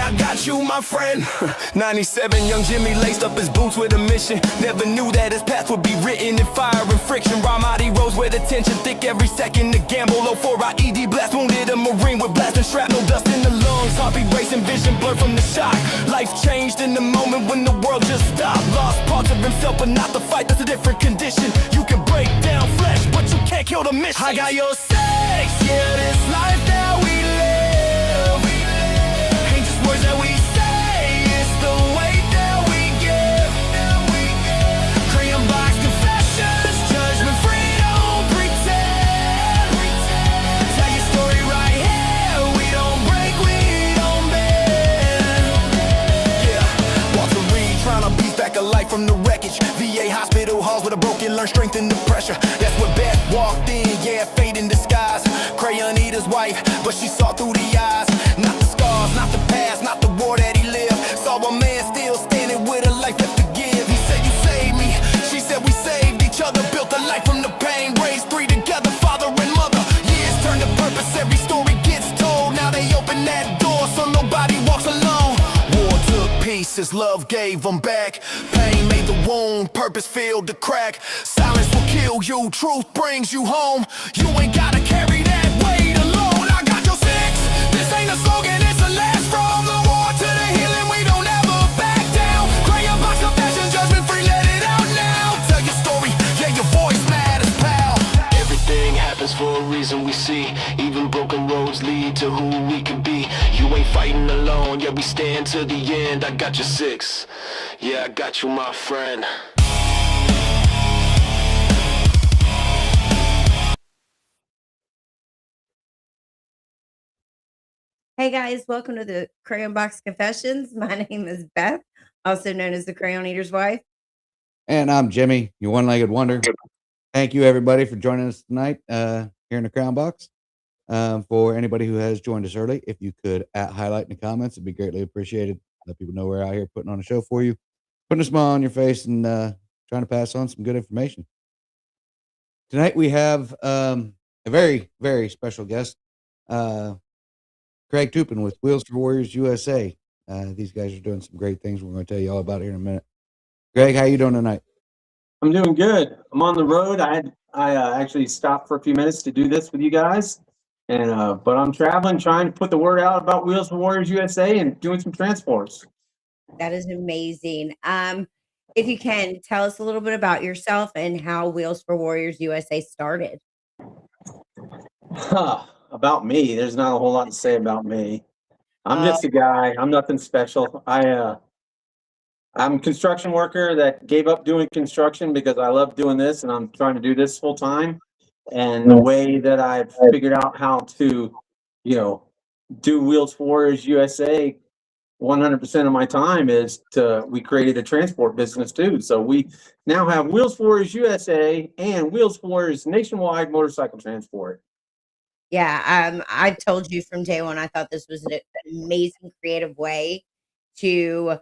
I got you, my friend. 97, young Jimmy laced up his boots with a mission. Never knew that his path would be written in fire and friction. Ramadi rose with attention, thick every second to gamble. 04 IED blast, wounded a Marine with blasting shrapnel, dust in the lungs. Heartbeat racing, vision blurred from the shock. Life changed in the moment when the world just stopped. Lost parts of himself, but not the fight, that's a different condition. You can break down flesh, but you can't kill the mission. I got your six, yeah, this life that we live ain't just words that we say, it's the way that we give. Crayon Box Confessions, judgment free, don't pretend. Tell your story right here, we don't break, we don't bend. Yeah, Walter Reed trying to beat back a life from the wreckage. VA hospital halls with a broken, learn strength in the pressure. That's where Beth walked in, yeah, fate in disguise. Crayon eater's wife, but she saw through the eyes. Not the scars, not the past, not the war that he lived. Saw a man still standing with a life left to give. He said, you saved me, she said we saved each other. Built a life from the pain, raised three together, father and mother. Years turn to purpose, every story gets told. Now they open that door so nobody walks alone. War took pieces, love gave them back. Pain made the wound, purpose filled the crack. Silence will kill you, truth brings you home. You ain't gotta carry that weight alone. I got your six, this ain't a slogan, it's a last. From the war to the healing, we don't ever back down. Crayon Box Confessions, judgment free, let it out now. Tell your story, yeah, your voice matters, pal. Everything happens for a reason, we see. Even broken roads lead to who we can be. You ain't fighting alone, yeah, we stand to the end. I got your six, yeah, I got you, my friend. Hey guys, welcome to the Crayon Box Confessions. My name is Beth, also known as the Crayon Eater's wife. And I'm Jimmy, your one-legged wonder. Thank you, everybody, for joining us tonight here in the Crayon Box. For anybody who has joined us early, if you could highlight in the comments, it'd be greatly appreciated. Let people know we're out here putting on a show for you, putting a smile on your face, and trying to pass on some good information. Tonight we have a very, very special guest, Craig Toupin with Wheels for Warriors USA. These guys are doing some great things. We're going to tell you all about it here in a minute. Greg, how you doing tonight? I'm doing good. I'm on the road. I actually stopped for a few minutes to do this with you guys, and but I'm traveling, trying to put the word out about Wheels for Warriors USA and doing some transports. That is amazing. If you can, tell us a little bit about yourself and how Wheels for Warriors USA started. About me, there's not a whole lot to say about me. I'm just a guy. I'm nothing special. I'm a construction worker that gave up doing construction because I love doing this, and I'm trying to do this full time. And the way that I've figured out how to, do Wheels for Warriors USA 100% of my time is we created a transport business too. So we now have Wheels for Warriors USA and Wheels for Warriors nationwide motorcycle transport. Yeah, I've told you from day one, I thought this was an amazing creative way to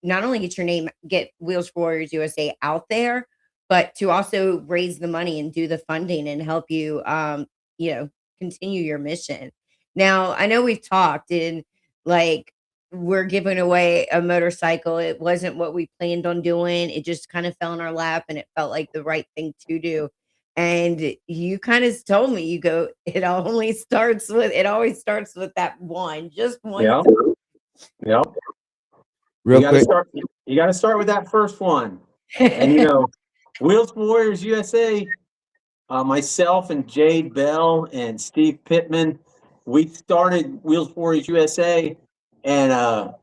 not only get your name, get Wheels for Warriors USA out there, but to also raise the money and do the funding and help you, continue your mission. Now, I know we've talked and we're giving away a motorcycle. It wasn't what we planned on doing. It just kind of fell in our lap and it felt like the right thing to do. And you kind of told me, it always starts with that one, just one. Yep. Yep. Real quick. You got to start with that first one. And, Wheels for Warriors USA, myself and Jade Bell and Steve Pittman, we started Wheels for Warriors USA, and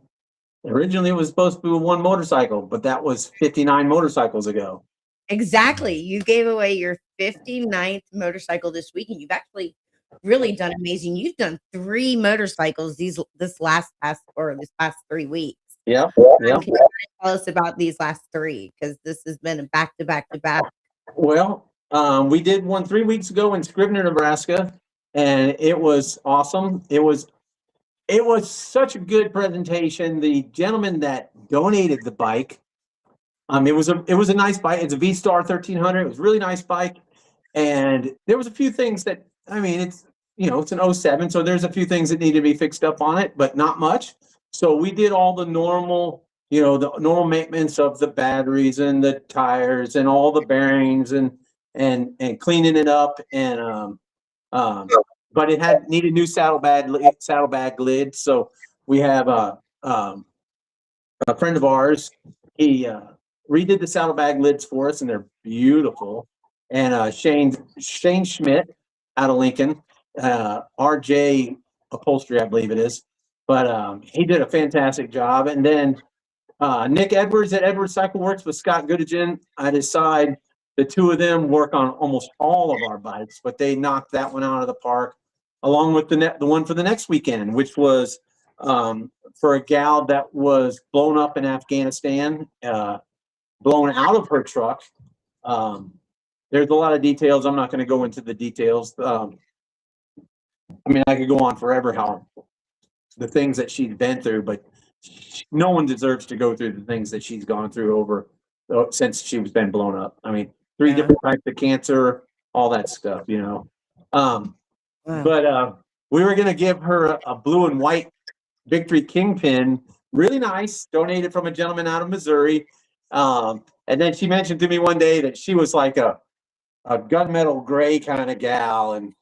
originally it was supposed to be one motorcycle, but that was 59 motorcycles ago. Exactly. You gave away your 59th motorcycle this week, and you've actually really done amazing. You've done 3 motorcycles this past 3 weeks. Yep. Can you tell us about these last 3? Because this has been a back to back to back. Well, we did one 3 weeks ago in Scrivener, Nebraska, and it was awesome. It was such a good presentation. The gentleman that donated the bike, it was a nice bike. It's a V-Star 1300. It was a really nice bike, and there was a few things that, it's an 07, so there's a few things that need to be fixed up on it, but not much. So we did all the normal, you know, the normal maintenance of the batteries and the tires and all the bearings and cleaning it up um, but it had needed new saddlebag lid. So we have a friend of ours. He redid the saddlebag lids for us, and they're beautiful. And Shane Schmidt out of Lincoln, RJ Upholstery, I believe it is. But he did a fantastic job. And then Nick Edwards at Edwards Cycle Works with Scott Goodingen. I decide the two of them work on almost all of our bikes, but they knocked that one out of the park, along with the one for the next weekend, which was for a gal that was blown up in Afghanistan, blown out of her truck. There's a lot of details. I'm not going to go into the details. I mean, I could go on forever how the things that she's been through, but no one deserves to go through the things that she's gone through since she's been blown up. I mean, 3 different types of cancer, all that stuff, you know. But we were going to give her a blue and white Victory Kingpin, really nice, donated from a gentleman out of Missouri. And then she mentioned to me one day that she was like a gunmetal gray kind of gal, and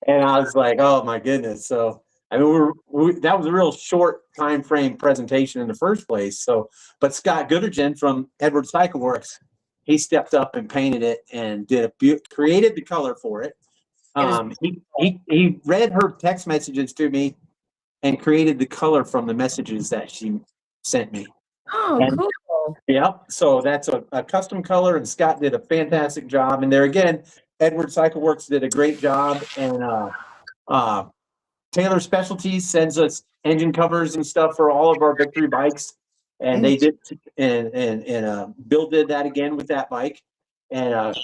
I was like, oh my goodness. So I mean, that was a real short time frame presentation in the first place. So, but Scott Goodingen from Edwards Cycle Works, he stepped up and painted it and created the color for it. He read her text messages to me and created the color from the messages that she sent me. Oh, cool. Yep. So that's a custom color, and Scott did a fantastic job. And there again, Edwards Cycle Works did a great job. And Taylor Specialties sends us engine covers and stuff for all of our Victory bikes, and they did. And Bill did that again with that bike, and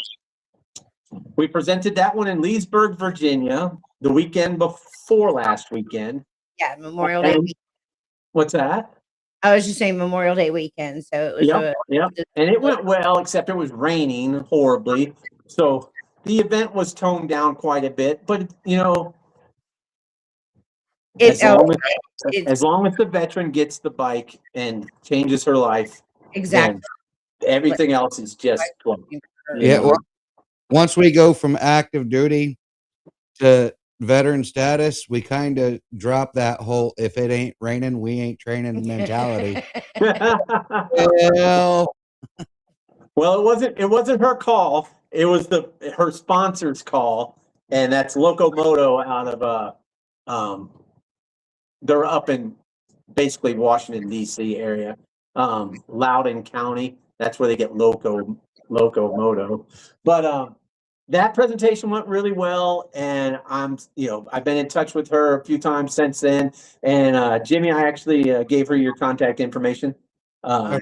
we presented that one in Leesburg, Virginia, the weekend before last weekend. Yeah, Memorial Day weekend. What's that? I was just saying Memorial Day weekend, so it was. Yep. And it went well, except it was raining horribly. So the event was toned down quite a bit, but you know, as long as the veteran gets the bike and changes her life, exactly, everything else is just well, once we go from active duty to veteran status, we kind of drop that whole "if it ain't raining, we ain't training" mentality. Well, it wasn't her call. It was her sponsor's call, and that's Locomoto out of they're up in basically Washington D.C. area, Loudoun County. That's where they get Locomoto. But that presentation went really well, and I've been in touch with her a few times since then. And Jimmy, I actually gave her your contact information the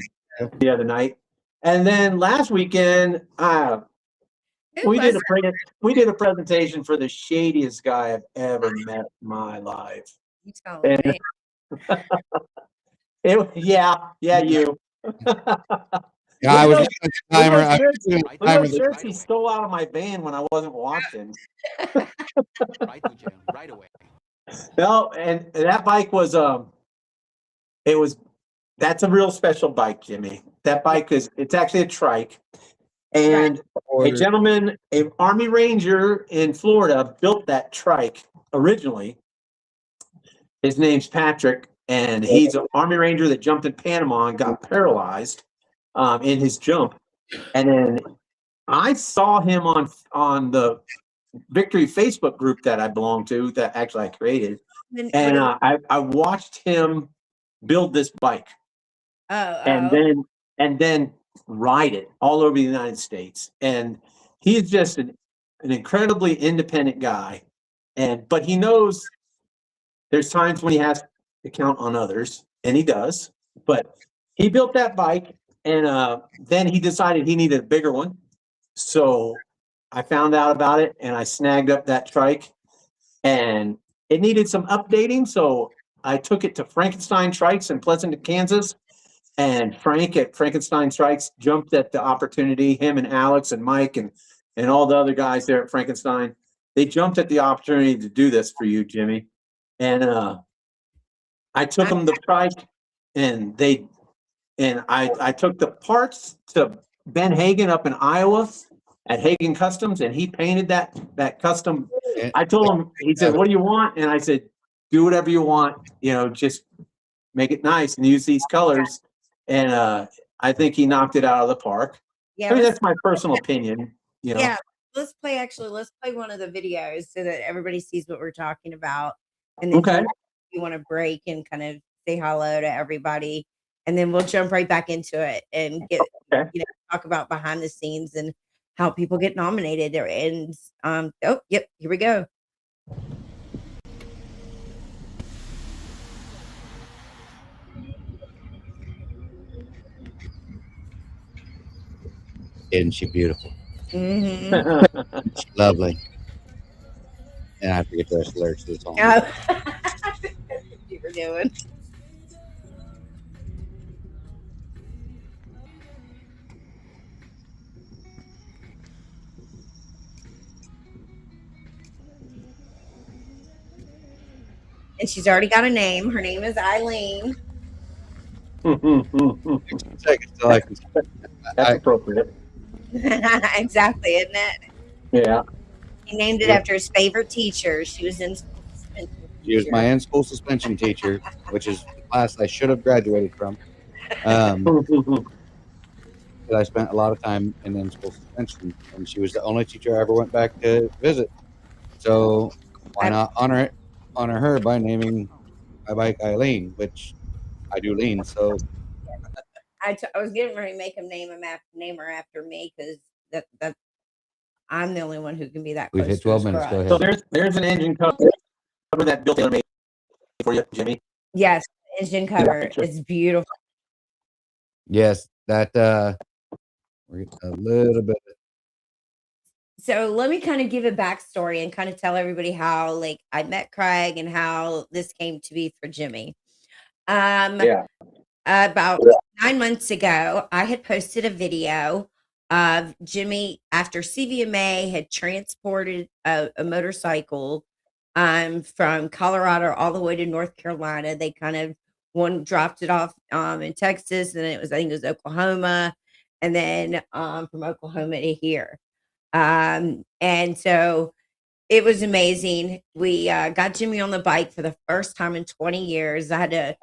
other night. And then last weekend, we did a presentation for the shadiest guy I've ever met in my life. You tell me. You. Yeah, I was He stole out of my van when I wasn't watching. Right away. No, and that bike was that's a real special bike, Jimmy. That bike it's actually a trike. And a gentleman, an Army Ranger in Florida, built that trike originally. His name's Patrick, and he's an Army Ranger that jumped in Panama and got paralyzed in his jump. And then I saw him on the Victory Facebook group that I belong to, that actually I created, and I watched him build this bike, and then ride it all over the United States. And he's just an incredibly independent guy, but he knows there's times when he has to count on others, and he does. But he built that bike, and then he decided he needed a bigger one. So I found out about it, and I snagged up that trike, and it needed some updating. So I took it to Frankenstein Trikes in Pleasant, Kansas. And Frank at Frankenstein Trikes jumped at the opportunity. Him and Alex and Mike and all the other guys there at Frankenstein, they jumped at the opportunity to do this for you, Jimmy. And I took them to Trike, and I took the parts to Ben Hagen up in Iowa at Hagen Customs, and he painted that custom. And I told him, he said, "What do you want?" And I said, "Do whatever you want. Just make it nice and use these colors." And I think he knocked it out of the park. Yeah, I mean, let's that's my personal opinion. yeah, let's play one of the videos so that everybody sees what we're talking about. And then Okay. you want to break and kind of say hello to everybody. And then we'll jump right back into it and Okay. talk about behind the scenes and how people get nominated. And oh, yep, here we go. isn't she beautiful? Mhm. She's lovely. And I forget the rest of the lyrics to the song. Oh. That's what you were doing. And she's already got a name. Her name is Eileen. Seconds till I can. That's appropriate. Exactly, isn't it? Yeah. He named it after his favorite teacher. She was in school suspension She was teacher. my in-school suspension teacher, which is the class I should have graduated from. But I spent a lot of time in in-school suspension, and she was the only teacher I ever went back to visit. So why not honor her by naming my bike Eileen, which I do lean. So I was getting ready to make him name her after me because that I'm the only one who can be that we've close hit to his 12 minutes. Go crush. So ahead. there's an engine cover that Bill Taylor made for you, Jimmy. Yes, engine cover picture. is beautiful. Yes, that we're getting a little bit. So let me kind of give a backstory and kind of tell everybody how like I met Craig and how this came to be for Jimmy. Yeah. About 9 months ago, I had posted a video of Jimmy after CVMA had transported a motorcycle from Colorado all the way to North Carolina. They kind of one dropped it off in Texas, and I think it was Oklahoma, and then from Oklahoma to here. And so it was amazing. We got Jimmy on the bike for the first time in 20 years. I had to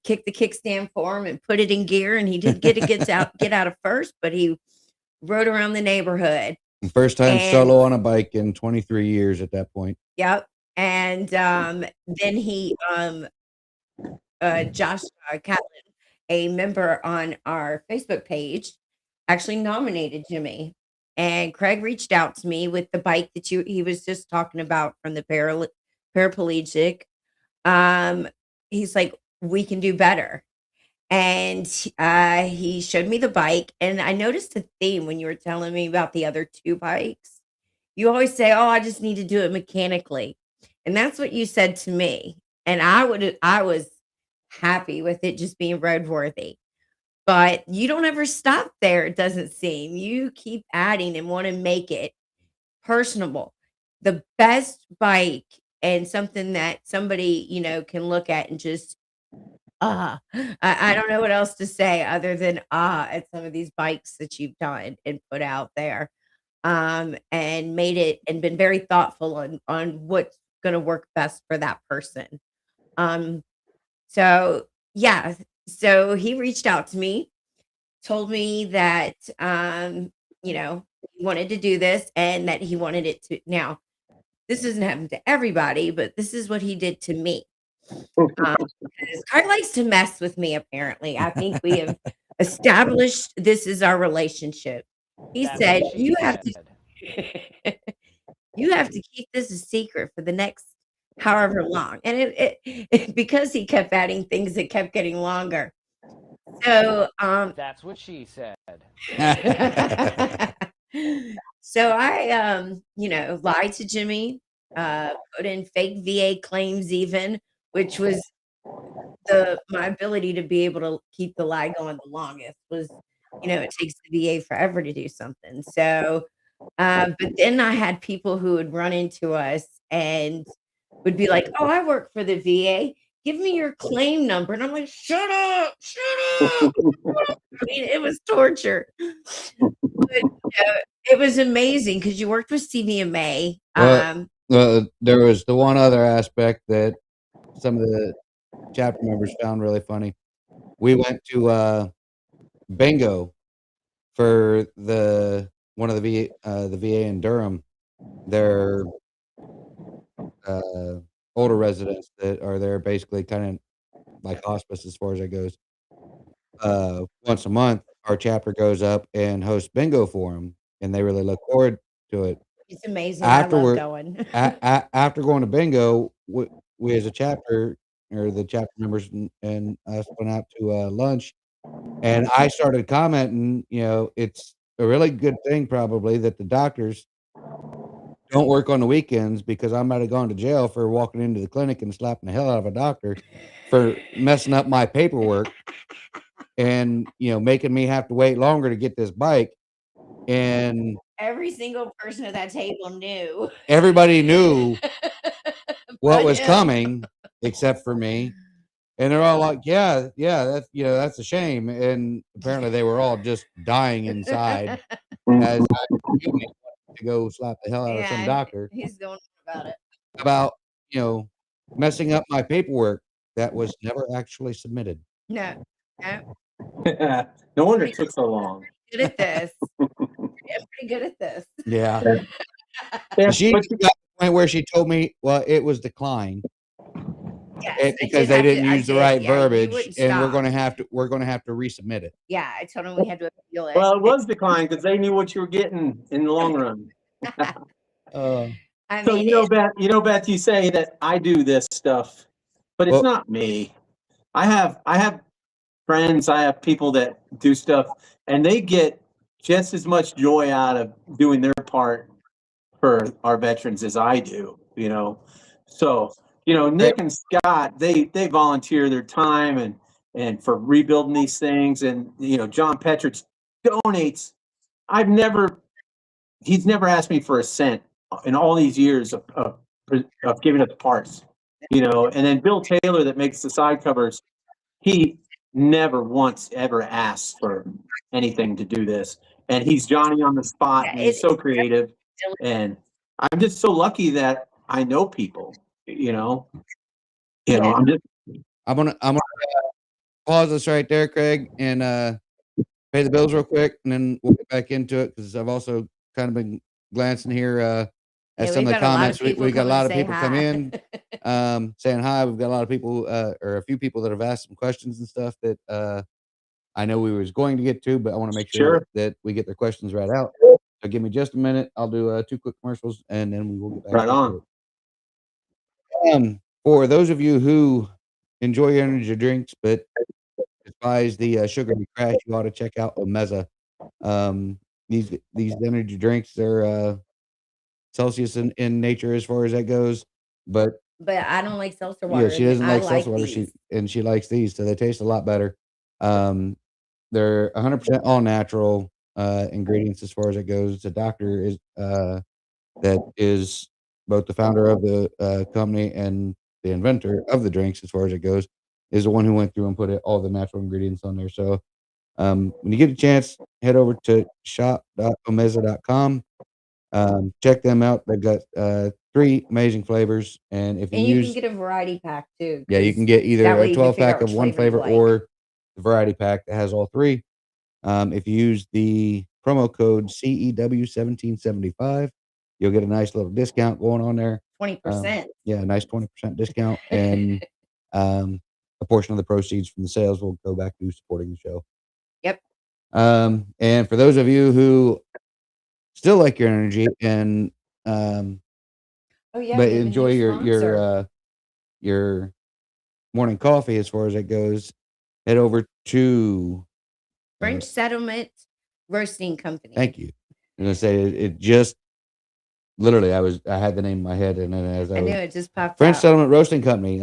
kick the kickstand for him and put it in gear, and he did get out of first, but he rode around the neighborhood. First time solo on a bike in 23 years at that point. Yep. And then he Josh Catlin, a member on our Facebook page, actually nominated Jimmy. And Craig reached out to me with the bike that he was just talking about from the paraplegic. He's like, we can do better. And he showed me the bike, and I noticed a theme when you were telling me about the other two bikes. You always say, "Oh, I just need to do it mechanically." And that's what you said to me. And I was happy with it just being roadworthy. But you don't ever stop there, it doesn't seem. You keep adding and want to make it personable. The best bike and something that somebody, can look at and just I don't know what else to say other than at some of these bikes that you've done and put out there. And made it and been very thoughtful on what's gonna work best for that person. Um, so yeah, so he reached out to me, told me that he wanted to do this and that he wanted it to now. This doesn't happen to everybody, but this is what he did to me. Because Craig likes to mess with me, apparently. I think we have established this is our relationship. He said, "You have to you have to keep this a secret for the next however long." And it because he kept adding things, it kept getting longer. So, That's what she said. so I, lied to Jimmy, put in fake VA claims even, which was my ability to be able to keep the lie going the longest was, it takes the VA forever to do something. So, but then I had people who would run into us and would be like, "Oh, I work for the VA. give me your claim number. And I'm like, shut up. I mean, it was torture. But it was amazing because you worked with Stevie and May. Well, there was the one other aspect that some of the chapter members found really funny. We went to bingo for one of the VA in Durham. Their older residents that are there, basically kind of like hospice as far as it goes. Once a month, our chapter goes up and hosts bingo for them, and they really look forward to it. It's amazing. I love going. After going to bingo, we as a chapter, or the chapter members and us, went out to lunch, and I started commenting, it's a really good thing probably that the doctors don't work on the weekends, because I might have gone to jail for walking into the clinic and slapping the hell out of a doctor for messing up my paperwork and, making me have to wait longer to get this bike. And Every single person at that table knew. everybody knew what But was him. coming except for me. And they're all like, yeah, that's a shame. And apparently they were all just dying inside as I to go slap the hell out of some doctor He's going about it. about, messing up my paperwork that was never actually submitted. No. No wonder it took so long. Good at this. I'm pretty good at this. Yeah. Yeah, She but got to the point where she told me, well, it was declined. Yes, Because they didn't use the right you verbiage, wouldn't and we're stop. gonna have to resubmit it. Yeah, I told him we had to appeal it. well, it was declined because they knew what you were getting in the long run. I So mean, Beth, you say that I do this stuff, but it's Well- not me. I have friends, I have people that do stuff, and they get just as much joy out of doing their part for our veterans as I do, So, Nick and Scott, they volunteer their time and for rebuilding these things, and John Petrich donates. He's never asked me for a cent in all these years of giving us parts, and then Bill Taylor that makes the side covers, he never once ever asked for anything to do this. And he's Johnny on the spot, and he's so creative. And I'm just so lucky that I know people, I'm just. I'm gonna pause this right there, Craig, and pay the bills real quick, and then we'll get back into it, because I've also kind of been glancing here at some of the comments. We got a lot of people come in saying hi. We've got a lot of people, or a few people that have asked some questions and stuff that I know we was going to get to, but I want to make sure that we get their questions right out. So give me just a minute. I'll do 2 quick commercials, and then we will get back Right on. it. For those of you who enjoy energy drinks but despise the sugary crash, you ought to check out Omeza. These energy drinks are Celsius in nature as far as that goes, but I don't like seltzer water. yeah, she doesn't like seltzer water. These. She likes these, so they taste a lot better. They're 100% all natural ingredients as far as it goes. The doctor is that is both the founder of the company and the inventor of the drinks as far as it goes, is the one who went through and put all the natural ingredients on there. So when you get a chance, head over to shop.omeza.com. Check them out. They've got 3 amazing flavors, and if you can get a variety pack too. Yeah, you can get either that way a you can 12 figure out pack of which one flavor flavor you like. or the variety pack that has all 3. If you use the promo code CEW1775, you'll get a nice little discount going on there. 20%. Yeah, a nice 20% discount, and a portion of the proceeds from the sales will go back to supporting the show. Yep. And for those of you who still like your energy and but enjoy your morning coffee as far as it goes, head over to French Settlement Roasting Company. Thank you. I'm gonna say it just literally I had the name in my head, and then as I knew it just popped French out. Settlement Roasting Company.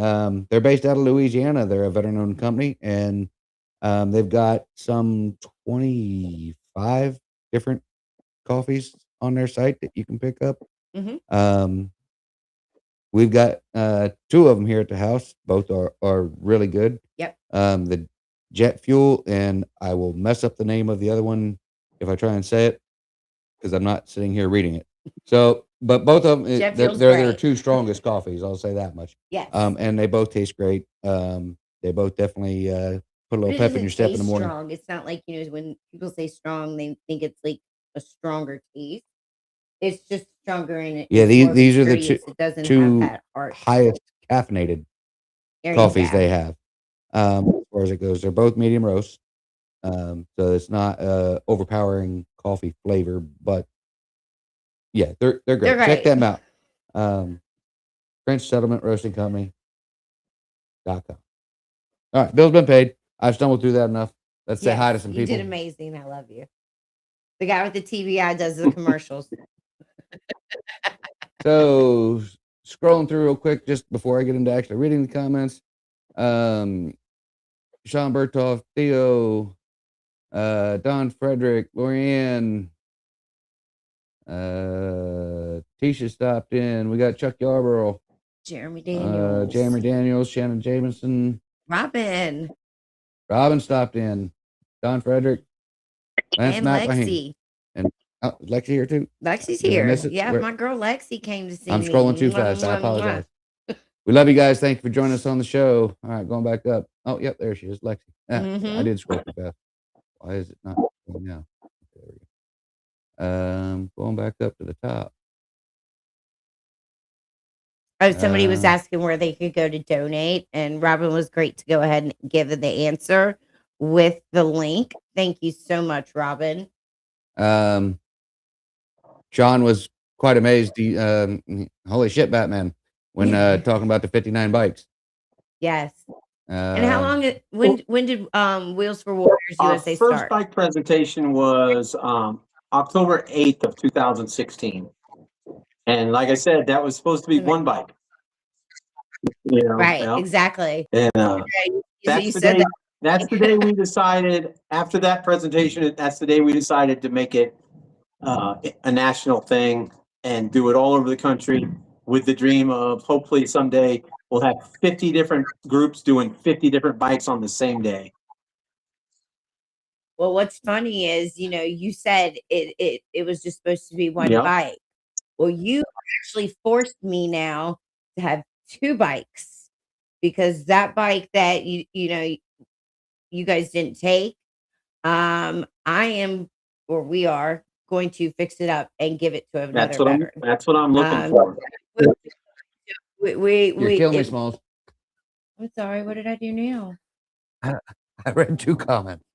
They're based out of Louisiana. They're a veteran-owned company, and they've got some 25 different coffees on their site that you can pick up. we've got 2 of them here at the house. Both are really good. Yep. The jet fuel, and I will mess up the name of the other one if I try and say it because I'm not sitting here reading it. So, but both of them, Jet they're fuel's their great. 2 strongest coffees. I'll say that much. Yes. And they both taste great. They both definitely put a But little it pep in doesn't your step in taste the morning. strong. It's not like, when people say strong, they think it's like a stronger taste. It's just stronger in it. Yeah, It's more these are the luxurious. It doesn't have 2 that harsh. highest caffeinated There you coffees go. they have. As far as it goes, they're both medium roast. So it's not overpowering coffee flavor, but yeah, they're great. They're Check great. them out. French Settlement Roasting Company.com. All right, bill's been paid. I've stumbled through that enough. Let's say hi to some You people. did amazing. I love you. The guy with the TBI does the commercials. So scrolling through real quick just before I get into actually reading the comments. Sean Bertolf, Theo, Don Frederick, Lorianne, Tisha stopped in. We got Chuck Yarborough, Jeremy Daniels. Jeremy Daniels, Shannon Jameson, Robin. Robin stopped in, Don Frederick, Lance And McLean. Lexi. And Lexi here too. Lexi's Did I here. miss it? Yeah, Where- my girl Lexi came to see I'm me. scrolling too Mwah, fast. I mwah, mwah. apologize. We love you guys. Thank you for joining us on the show. All right, going back up. Oh, yep, there she is, Lexi. I Mhm. did scroll too fast. Why is it not going now? There we go. Going back up to the top. Oh, somebody was Uh, asking where they could go to donate, and Robin was great to go ahead and give the answer with the link. Thank you so much, Robin. Sean was quite amazed. He, holy shit, Batman, when talking about the 59 bikes. Yes. And how Um, long? When did Wheels for Warriors Our USA first start? bike presentation was October 8th of 2016. And like I said, that was supposed to be one bike. Right. yeah. Exactly. And So that's you the said day. that. That's the day we decided. After that presentation, that's the day we decided to make it a national thing and do it all over the country, with the dream of hopefully someday we'll have 50 different groups doing 50 different bikes on the same day. Well, what's funny is, you said it was just supposed to be one Yep. bike. Well, you actually forced me now to have 2 bikes, because that bike that you guys didn't take, we are going to fix it up and give it to another veteran. That's what I'm looking for. you're killing me, Smalls. I'm sorry. What did I do now? I read 2 comments.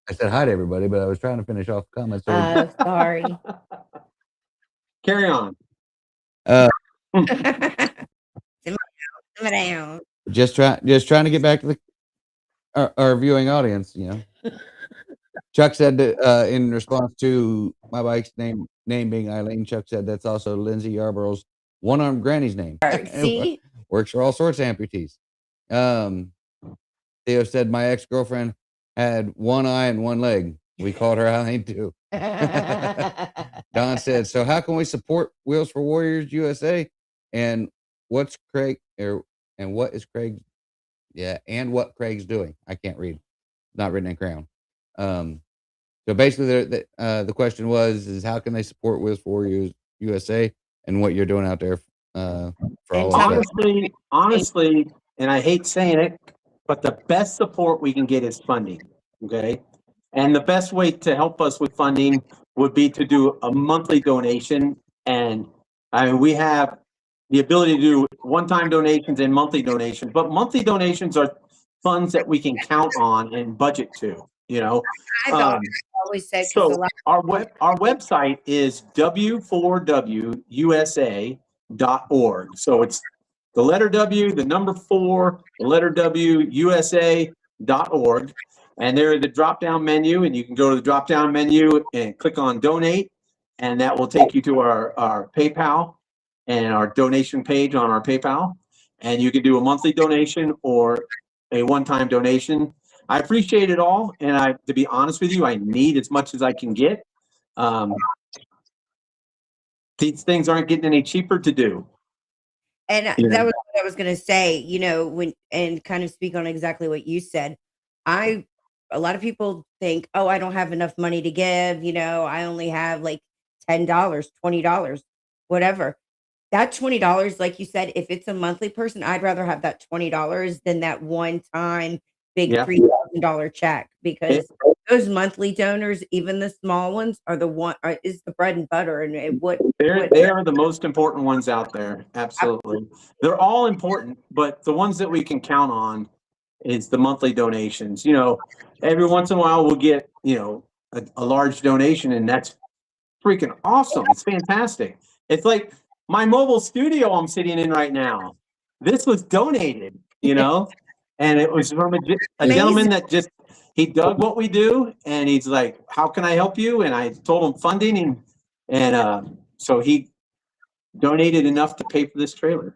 I said hi to everybody, but I was trying to finish off the comments. Sorry. Carry on. Simmer down. Just trying to get back to our viewing audience. Chuck said that, in response to my bike's name being Eileen, Chuck said that's also Lindsay Yarborough's one-armed granny's name. See? Works for all sorts of amputees. Theo said my ex-girlfriend had one eye and one leg. We called her Eileen too. Don said, so how can we support Wheels for Warriors USA? And what's Craig and what is Craig? Yeah, and what Craig's doing. I can't read. Not written in crayon. So basically the question is how can they support Wheels for Warriors USA and what you're doing out there for all of us? Honestly, and I hate saying it, but the best support we can get is funding. Okay. And the best way to help us with funding would be to do a monthly donation. And we have the ability to do one-time donations and monthly donations, but monthly donations are funds that we can count on and budget to, I've always said, so our website is w4wusa.org. So it's the letter W, the number 4, the letter W, USA.org. And there is the drop-down menu, and you can go to the drop-down menu and click on donate, and that will take you to our PayPal and our donation page on our PayPal. And you can do a monthly donation or a one-time donation. I appreciate it all, and to be honest with you, I need as much as I can get. These things aren't getting any cheaper to do. And Yeah. that was what I was gonna say, when and kind of speak on exactly what you said. I A lot of people think, "Oh, I don't have enough money to give, I only have like $10, $20, whatever." That $20, like you said, if it's a monthly person, I'd rather have that $20 than that one time big Yeah. $3,000 check It, because those monthly donors, even the small ones, is the bread and butter, and they are the most important ones out there. Absolutely. They're all important, but the ones that we can count on is the monthly donations. Every once in a while we'll get, a large donation, and that's freaking awesome. It's fantastic. It's like my mobile studio I'm sitting in right now. This was donated, and it was from a gentleman that he dug what we do, and he's like, "How can I help you?" And I told him funding, and so he donated enough to pay for this trailer.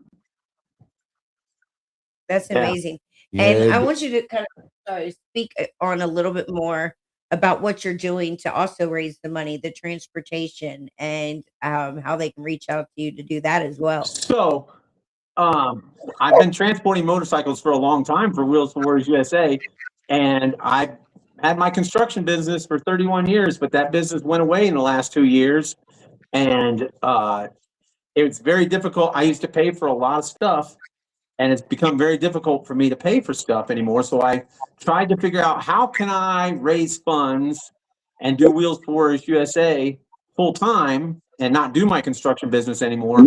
That's Yeah. amazing. And Yeah, I want you to kind of speak on a little bit more about what you're doing to also raise the money, the transportation, and how they can reach out to you to do that as well. So, I've been transporting motorcycles for a long time for Wheels for Warriors USA, and I had my construction business for 31 years, but that business went away in the last 2 years, and it was very difficult. I used to pay for a lot of stuff, and it's become very difficult for me to pay for stuff anymore. So I tried to figure out, how can I raise funds and do Wheels for Warriors USA full time and not do my construction business anymore.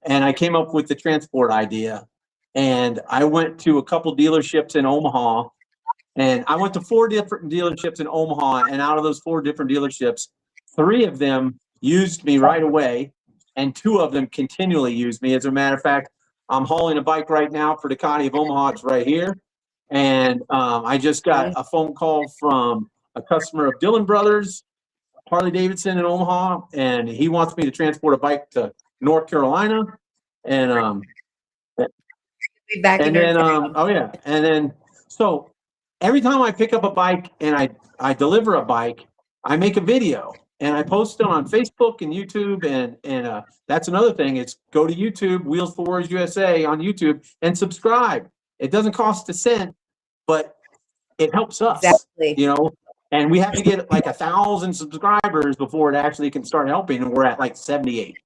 And I came up with the transport idea. And I went to a couple dealerships in Omaha, and I went to 4 different dealerships in Omaha. And out of those 4 different dealerships, 3 of them used me right away, and 2 of them continually used me. As a matter of fact, I'm hauling a bike right now for the County of Omaha. It's right here. And I just got a phone call from a customer of Dillon Brothers, Harley Davidson in Omaha, and he wants me to transport a bike to North Carolina. And Be back in and your then town. oh yeah, and then so every time I pick up a bike and I deliver a bike, I make a video and I post it on Facebook and YouTube, and that's another thing. It's go to YouTube, Wheels for Warriors USA on YouTube, and subscribe. It doesn't cost a cent, but it helps us, Exactly. And we have to get like 1,000 subscribers before it actually can start helping, and we're at like 78.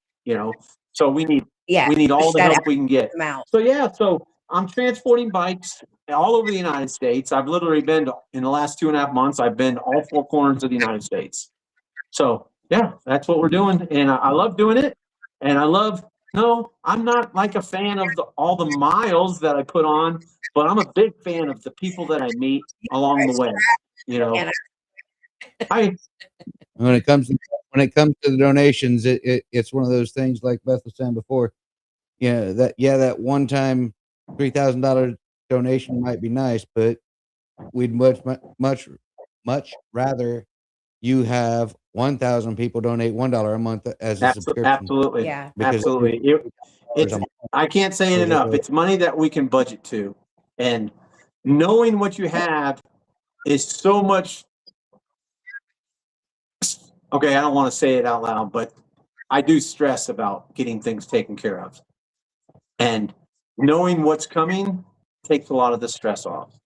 So we need Yeah. all push the that help we can get. out. So yeah, so I'm transporting bikes all over the United States. I've literally been, in the last 2.5 months, I've been all 4 corners of the United States. So yeah, that's what we're doing, and I love doing it. And I love. No, I'm not like a fan of all the miles that I put on, but I'm a big fan of the people that I meet along the way. And I when it comes to the donations, it's one of those things, like Beth was saying before. That one time $3,000 donation might be nice, but we'd much rather you have 1,000 people donate $1 a month as a subscription. absolutely, Yeah. Because absolutely. I can't say it enough. It's money that we can budget to, and knowing what you have is so much. Okay, I don't want to say it out loud, but I do stress about getting things taken care of, and knowing what's coming takes a lot of the stress off.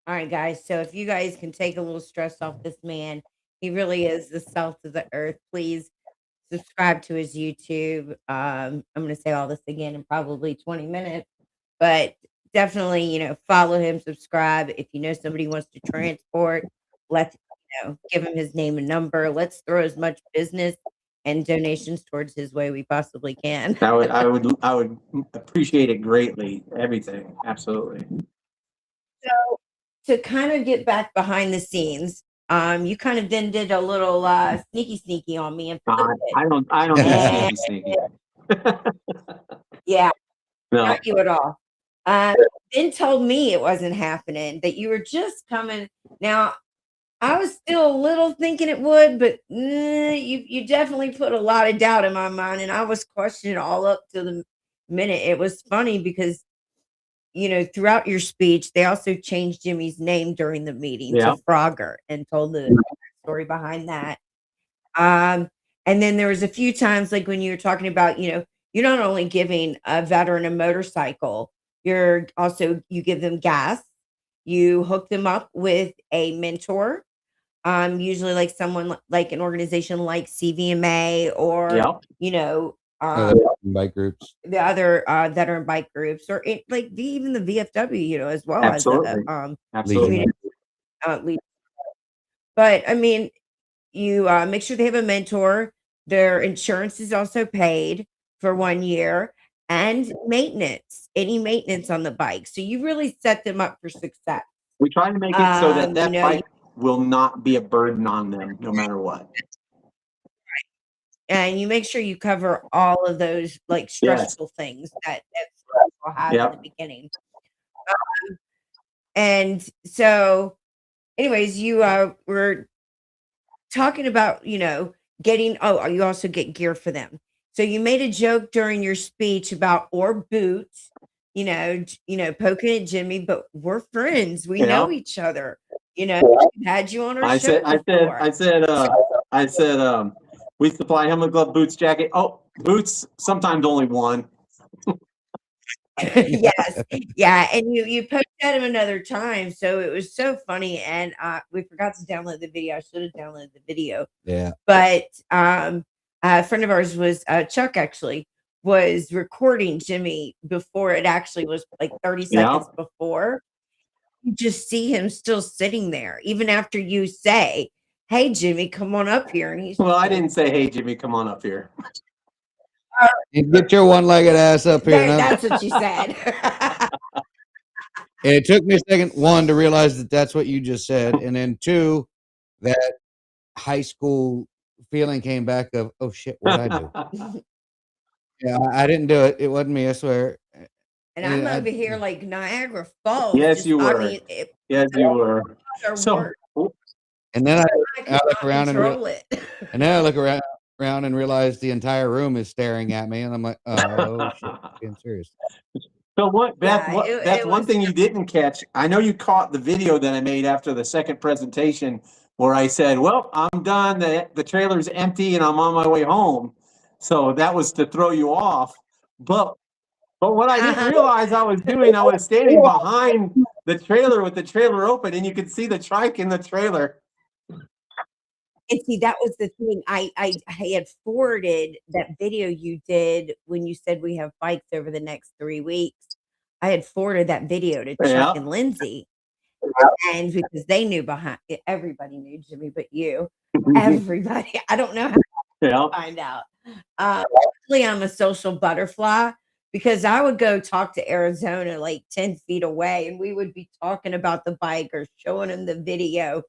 All right, guys. So if you guys can take a little stress off this man, he really is the salt of the earth. Please subscribe to his YouTube. I'm going to say all this again in probably 20 minutes, but definitely, follow him, subscribe. If you know somebody wants to transport, let's, give him his name and number. Let's throw as much business and donations towards his way we possibly can. I would appreciate it greatly. Everything, absolutely. So to kind of get back behind the scenes, you kind of then did a little sneaky on me and I don't do sneaky. Yeah, No. not you at all. Then told me it wasn't happening, that you were just coming. Now, I was still a little thinking it would, but you definitely put a lot of doubt in my mind, and I was questioning all up to the minute. It was funny because throughout your speech, they also changed Jimmy's name during the meeting to Frogger and told the story behind that. And then there was a few times, like when you were talking about, you're not only giving a veteran a motorcycle, you give them gas, you hook them up with a mentor, usually like someone like an organization like CVMA or, Yeah. Other bike groups. the other veteran bike groups or even the VFW, as well as Absolutely. Absolutely. community lead. But I mean, you make sure they have a mentor. Their insurance is also paid for 1 year and maintenance, any maintenance on the bike. So you really set them up for success. We try to make it so that You that know, bike will not be a burden on them, no matter what. and you make sure you cover all of those like Yes. stressful things that will have in Yep. the beginning. And so, anyways, you were talking about, getting, you also get gear for them. So you made a joke during your speech about or boots, poking at Jimmy, but we're friends. We Yeah. know each other. We've had you on our I show said, before. we supply helmet, glove, boots, jacket. Oh, boots, sometimes only one. Yes. Yeah. And you poked at him another time. So it was so funny. And we forgot to download the video. I should have downloaded the video. Yeah. But a friend of ours was Chuck actually was recording Jimmy before it actually was like 30 seconds before. You just see him still sitting there, even after you say, "Hey Jimmy, come on up here." And he's Well, I didn't say, "Hey Jimmy, come on up here." You get your one-legged ass up here. That's what you said. And it took me a second, one, to realize that that's what you just said, and then two, that high school feeling came back of, oh shit, what did I do? Yeah, I didn't do it. It wasn't me, I swear. And I'm over here like Niagara Falls. Yes, you were. Yes, you were. So, and then I look around and I look around and realize the entire room is staring at me, and I'm like, oh shit, being serious. So what, Beth? That's one thing you didn't catch. I know you caught the video that I made after the second presentation, where I said, "Well, I'm done. The trailer's empty, and I'm on my way home." So that was to throw you off. But what I didn't realize I was doing, I was standing behind the trailer with the trailer open, and you could see the trike in the trailer. And see, that was the thing. I had forwarded that video you did when you said we have bikes over the next 3 weeks. I had forwarded that video to Chuck and Lindsay. And because they knew everybody knew Jimmy, but you, everybody. I don't know how to find out. Luckily, I'm a social butterfly because I would go talk to Arizona like 10 feet away, and we would be talking about the bike or showing him the video.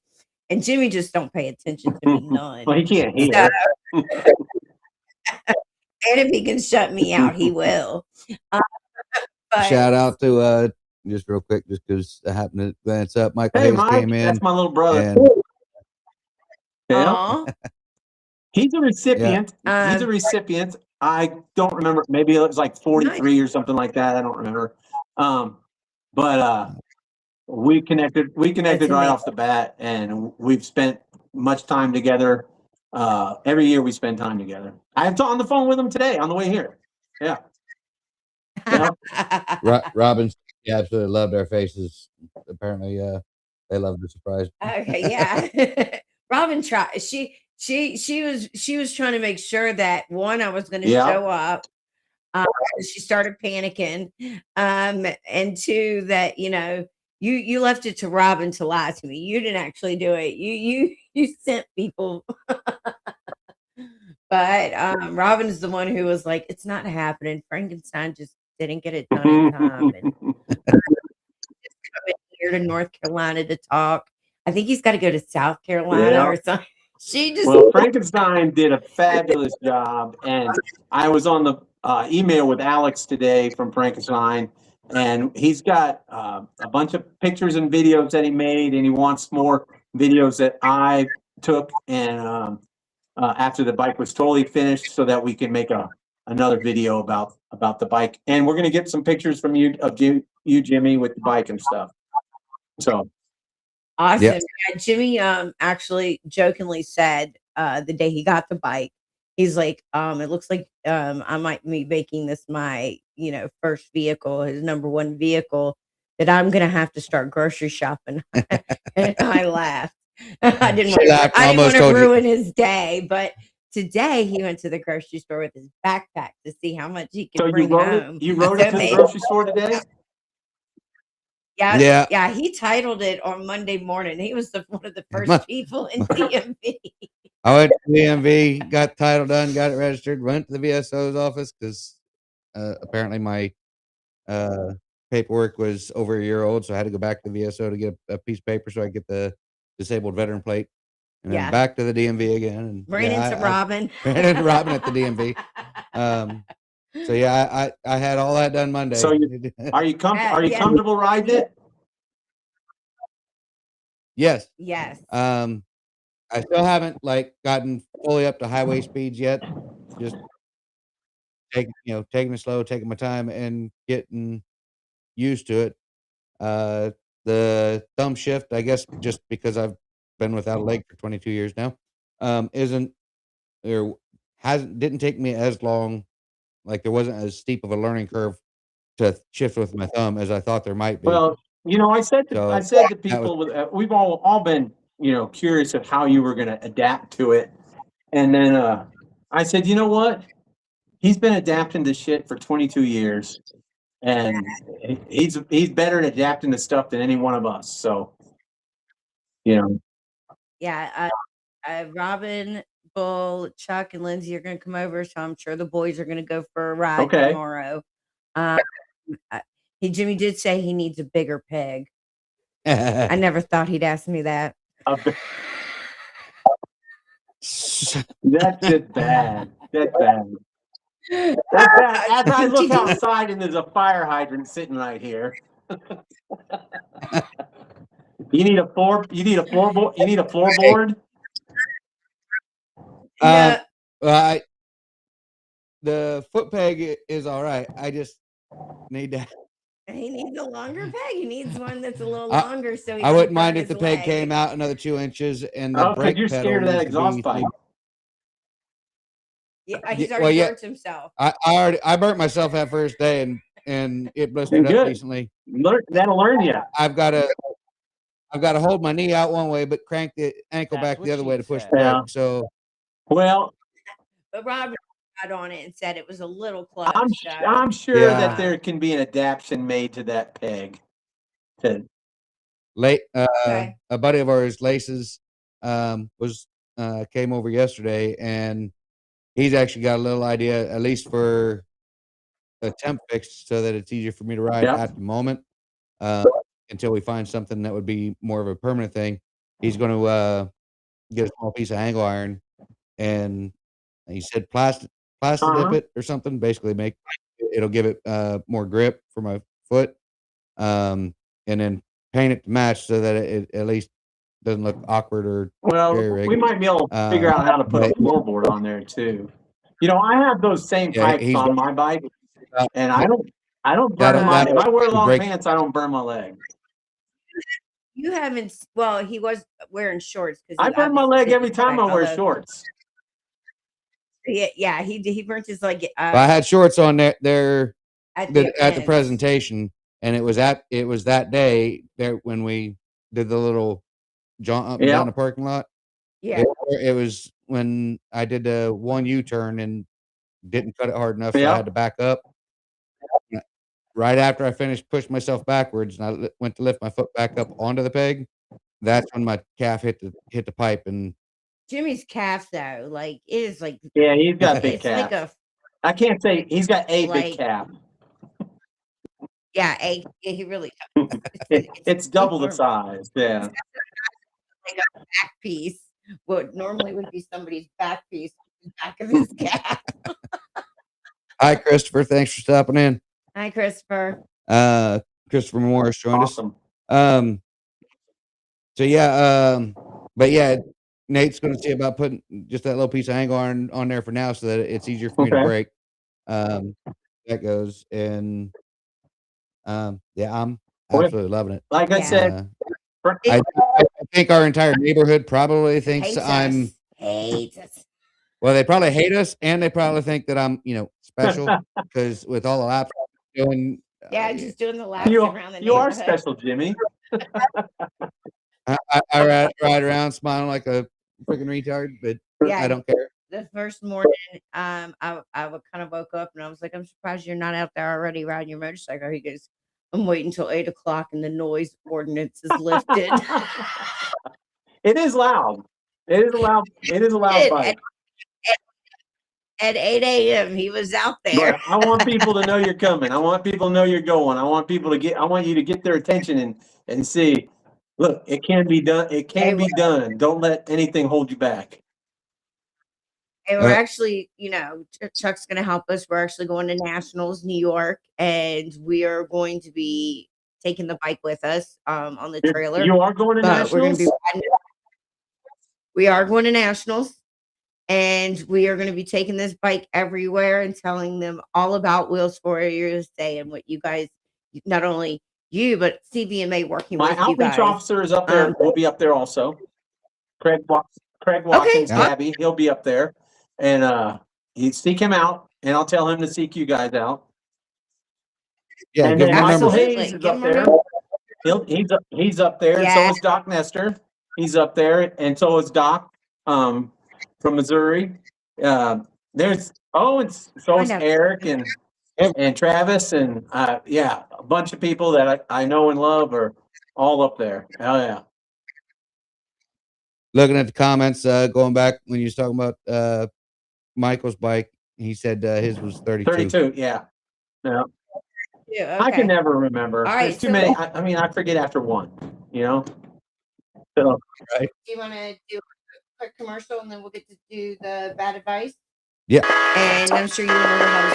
And Jimmy just don't pay attention to me none. Well, he can't hear. And if he can shut me out, he will. Shout out to just real quick, just because I happened to glance up. Michael Hayes came in. That's my little brother. He's a recipient. He's a recipient. I don't remember. Maybe it was like 43 or something like that. I don't remember. But we connected right off the bat, and we've spent much time together. Every year we spend time together. I was on the phone with him today on the way here. Yeah. Robin absolutely loved our faces. Apparently, they loved the surprise. Okay, yeah. Robin tried. She was trying to make sure that one, I was going to show up. She started panicking, and two, that you left it to Robin to lie to me. You didn't actually do it. You sent people. But Robin is the one who was like, "It's not happening." Frankenstein just didn't get it done in time, and just coming here to North Carolina to talk. I think he's got to go to South Carolina or something. Well, Frankenstein did a fabulous job, and I was on the email with Alex today from Frankenstein, and he's got a bunch of pictures and videos that he made, and he wants more videos that I took and after the bike was totally finished, so that we can make another video about the bike, and we're going to get some pictures from you Jimmy, with the bike and stuff. So awesome. Yeah, Jimmy actually jokingly said the day he got the bike, He's like, it looks like I might be making this my, first vehicle, his number one vehicle, that I'm gonna have to start grocery shopping. And I laughed. I didn't She laughed and I didn't almost want to told you. ruin his day, but today he went to the grocery store with his backpack to see how much he So could bring home. you rode So it to the maybe, grocery store today? yeah, Yeah. he titled it on Monday morning. He was one of the first people in DMV. I went to DMV, got the title done, got it registered, went to the VSO's office because apparently my paperwork was over a year old, so I had to go back to the VSO to get a piece of paper so I could get the disabled veteran plate, and then back to the DMV again. And ran into Robin. Ran into Robin at the DMV. So yeah, I had all that done Monday. So are you comfortable riding it? Yes. Yes. I still haven't gotten fully up to highway speeds yet. Just taking it slow, taking my time and getting used to it. The thumb shift, I guess, just because I've been without a leg for 22 years now, didn't take me as long. Like there wasn't as steep of a learning curve to shift with my thumb as I thought there might be. Well, I said to people, we've all been, curious of how you were going to adapt to it. And then I said, you know what? He's been adapting to shit for 22 years. And he's better at adapting to stuff than any one of us. So, Yeah. Robin, Bull, Chuck, and Lindsay are going to come over. So I'm sure the boys are going to go for a ride tomorrow. Jimmy did say he needs a bigger pig. I never thought he'd ask me that. That's just bad. That's bad. That's bad. As I look outside and there's a fire hydrant sitting right here. You need a floorboard? The foot peg is all right. I just need to. He needs a longer peg. He needs one that's a little longer. So I wouldn't mind if the peg came out another 2 inches and the brake you're pedal scared of that needs to exhaust be pipe. Yeah, he's already burnt himself. I burnt myself that first day and it blistered up decently. That'll learn you. I've got to hold my knee out one way, but crank the ankle back the other way to push the peg. So, well, but Robert got on it and said it was a little close. I'm sure that there can be an adaptation made to that peg. A buddy of ours, Laces, came over yesterday, and he's actually got a little idea, at least for a temp fix, so that it's easier for me to ride at the moment. Until we find something that would be more of a permanent thing, he's going to get a small piece of angle iron, and he said plastic dip it or something. Basically, it'll give it more grip for my foot, and then paint it to match so that it at least doesn't look awkward or. Well, we might be able to figure out how to put a floorboard on there too. I have those same pipes on my bike, and I don't burn my. If I wear long pants, I don't burn my leg. You haven't. Well, he was wearing shorts because I burn my leg every time I wear shorts. Yeah, he burnt his leg. I had shorts on there at the presentation, and it was that day there when we did the little jaunt up and down the parking lot. Yeah, it was when I did the one U-turn and didn't cut it hard enough, so I had to back up. Right after I finished, pushed myself backwards, and I went to lift my foot back up onto the peg. That's when my calf hit the pipe. And Jimmy's calf, though, it is like. Yeah, he's got a big calf. Like I can't say he's got a big calf. Yeah, he really. It's double the size. Yeah. Like a back piece. What normally would be somebody's back piece, the back of his calf. Hi, Christopher. Thanks for stopping in. Hi, Christopher. Christopher Morris joined us. So but yeah, Nate's going to see about putting just that little piece of angle iron on there for now, so that it's easier for me to break. That goes, and I'm absolutely loving it. Like I said, I think our entire neighborhood probably thinks hates us. Well, they probably hate us, and they probably think that I'm, special because with all the laps I'm doing, Yeah, just doing the laps You around the you are neighborhood. special, Jimmy. I ride around smiling like a freaking retard, but I Yeah, don't care. the first morning, I kind of woke up and I was like, "I'm surprised you're not out there already riding your motorcycle." He goes, "I'm waiting until 8 o'clock and the noise ordinance is lifted." It is loud. It is a loud. It is a loud At, bike. at 8 a.m., he was out there. But I want people to know you're coming. I want people to know you're going. I want people to get. I want you to get their attention and see. Look, it can be done. It Hey, can be done. Don't let anything hold you back. And we're actually, Chuck's going to help us. We're actually going to Nationals, New York, and we are going to be taking the bike with us on the trailer. You are going to But we're going to nationals. be we are going to Nationals, and we are going to be taking this bike everywhere and telling them all about Wheels for USA and what you guys, not only you, but CBMA working My with you outreach guys. officer is up there. Will be up there also. Craig Watkins, Okay. Gabby. He'll be up there, and you seek him out, and I'll tell him to seek you guys out. Yeah, And give then them our Michael number. Hayes is Give up him our there. number. He's up there, and so Yeah. is Doc Nestor. He's up there, and so is Doc from Missouri. There's and so is Find out. Eric and Travis, and yeah, a bunch of people that I know and love are all up there. Oh yeah. Looking at the comments, going back when you was talking about Michael's bike, he said his was 32. 32, yeah. Yeah. Yeah, I can okay. never remember. All There's right, too so many. I mean, I forget after one, you know? So, do you want to do a quick commercial and then we'll get to do the bad advice? Yeah. And I'm sure you remember how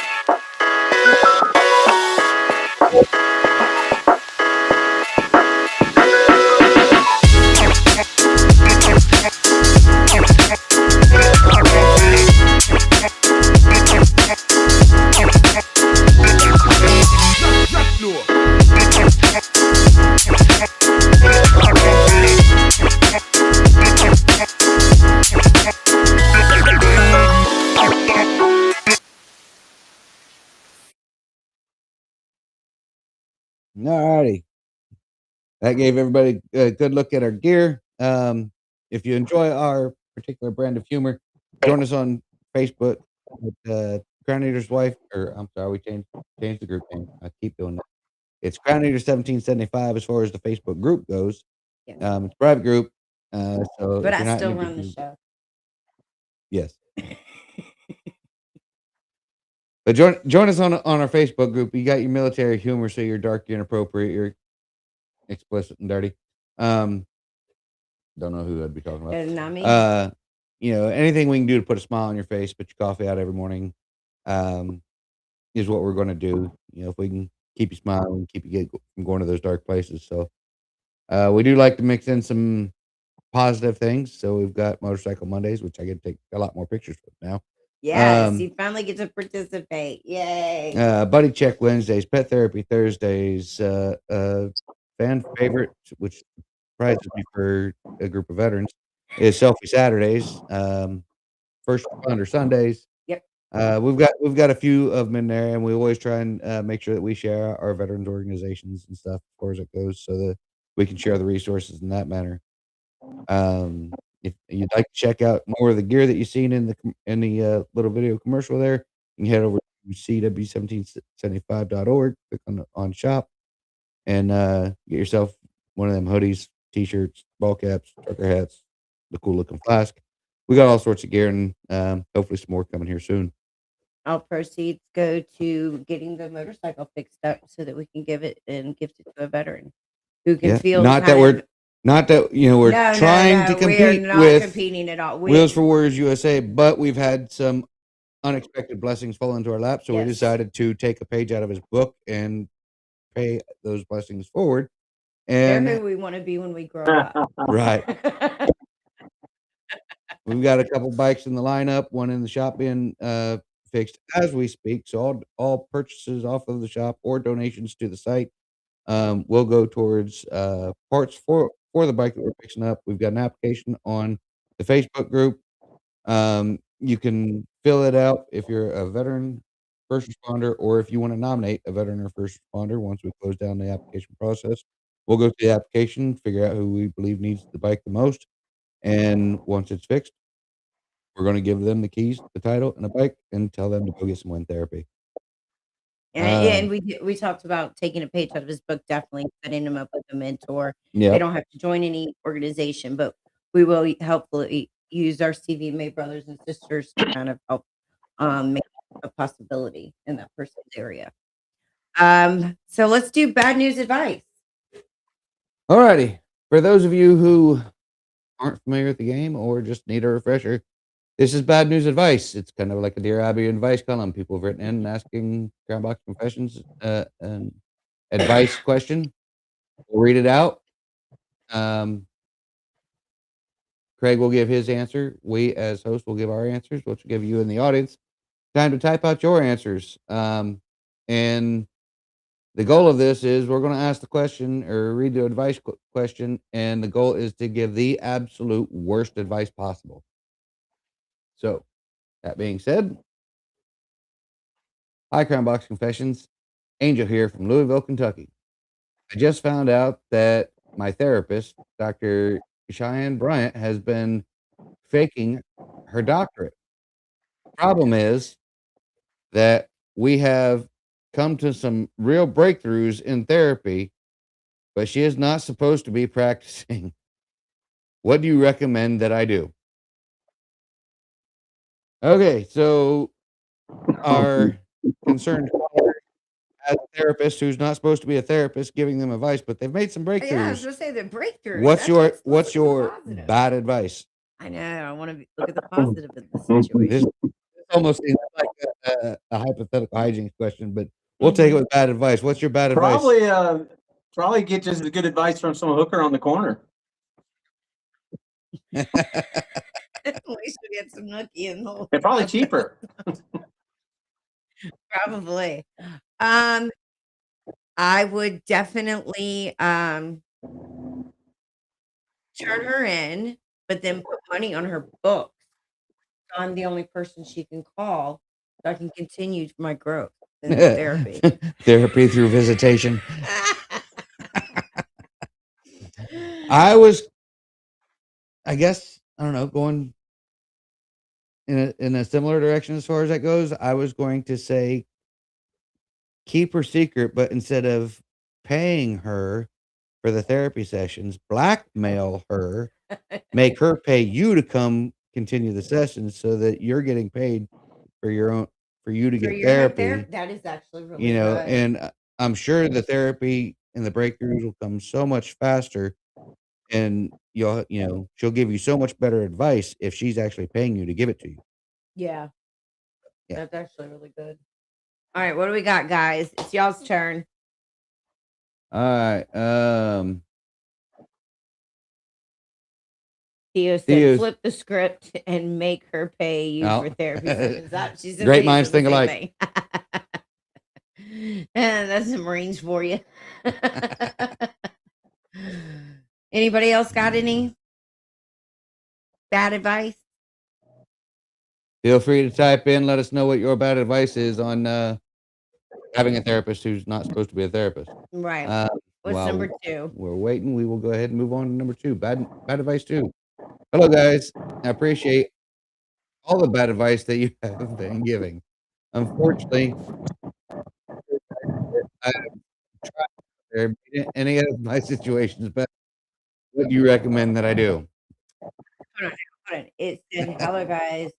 Alrighty. That gave everybody a good look at our gear. If you enjoy our particular brand of humor, join us on Facebook at Crown Eater's Wife, or I'm sorry, we changed the group name. I keep doing that. It's Crown Eater 1775 as far as the Facebook group goes. Yeah. It's a private group. So but if you're I not still in the run the group, show. yes. But join us on our Facebook group. You got your military humor, so you're dark, you're inappropriate, you're explicit and dirty. Don't know who I'd be talking about. Not me. Anything we can do to put a smile on your face, put your coffee out every morning, is what we're going to do. If we can keep you smiling, keep you from going to those dark places. So, we do like to mix in some positive things. So we've got Motorcycle Mondays, which I get to take a lot more pictures with now. Yes, you finally get to participate. Yay. Buddy Check Wednesdays, Pet Therapy Thursdays, fan favorite, which surprises me for a group of veterans, is Selfie Saturdays, First Responder Sundays. Yep. We've got a few of them in there, and we always try and make sure that we share our veterans organizations and stuff as far as it goes, so that we can share the resources in that manner. If you'd like to check out more of the gear that you've seen in the little video commercial there, you can head over to cw1775.org, click on shop, and get yourself one of them hoodies, t-shirts, ball caps, trucker hats, the cool looking flask. We got all sorts of gear, and hopefully some more coming here soon. All proceeds go to getting the motorcycle fixed up so that we can give it and gift it to a veteran who can feel Not that we're trying to compete we're not with competing at all. Wheels for Warriors USA, but we've had some unexpected blessings fall into our lap, so we decided to take a page out of his book and pay those blessings forward. And they're who we want to be when we grow up. Right. We've got a couple bikes in the lineup, one in the shop being fixed as we speak. So all purchases off of the shop or donations to the site will go towards parts for the bike that we're fixing up. We've got an application on the Facebook group. You can fill it out if you're a veteran, first responder, or if you want to nominate a veteran or first responder. Once we close down the application process, we'll go through the application, figure out who we believe needs the bike the most, and once it's fixed, we're going to give them the keys, the title, and a bike, and tell them to go get some wind therapy. And we talked about taking a page out of his book, definitely setting him up with a mentor. They Yeah, don't have to join any organization, but we will hopefully use our CVMA brothers and sisters to kind of help make a possibility in that person's area. So let's do bad news advice. alrighty. For those of you who aren't familiar with the game or just need a refresher, this is bad news advice. It's kind of like a Dear Abby advice column. People have written in asking Crayon Box Confessions an advice question. We'll read it out. Craig will give his answer. We, as hosts, will give our answers, which will give you in the audience time to type out your answers. And the goal of this is we're going to ask the question or read the advice question, and the goal is to give the absolute worst advice possible. So, that being said, hi, Crown Box Confessions. Angel here from Louisville, Kentucky. I just found out that my therapist, Dr. Cheyenne Bryant, has been faking her doctorate. Problem is that we have come to some real breakthroughs in therapy, but she is not supposed to be practicing. What do you recommend that I do? Okay, so our concerned caller has a therapist who's not supposed to be a therapist giving them advice, but they've made some Yeah, I was breakthroughs. gonna say the breakthrough. What's your bad advice? I know. I want to look at the positive in the situation. This almost seems like a hypothetical hygiene question, but we'll take it with bad advice. What's your bad advice? Probably get just as good advice from some hooker on the corner. At least we get some nookie in the They're probably cheaper. Probably. I would definitely turn her in, but then put money on her books. So I'm the only person she can call, so I can continue my growth in therapy. Therapy through visitation. I guess, I don't know, going in a similar direction as far as that goes. I was going to say keep her secret, but instead of paying her for the therapy sessions, blackmail her, make her pay you to come continue the sessions so that you're getting paid for you to get therapy. That is actually really You know, good. and I'm sure the therapy and the breakthroughs will come so much faster, and she'll give you so much better advice if she's actually paying you to give it to you. Yeah. Yeah. That's actually really good. All right, what do we got, guys? It's y'all's turn. All right. Theo said, flip the script and make her pay you for therapy sessions. She's Great minds think alike. And that's the Marines for you. Anybody else got any bad advice? Feel free to type in. Let us know what your bad advice is on having a therapist who's not supposed to be a therapist. Right. What's number 2? We're waiting. We will go ahead and move on to number 2. Bad advice 2. Hello, guys. I appreciate all the bad advice that you have been giving. Unfortunately, I've tried any of my situations, but what do you recommend that I do? Hold on. It said, hello, guys.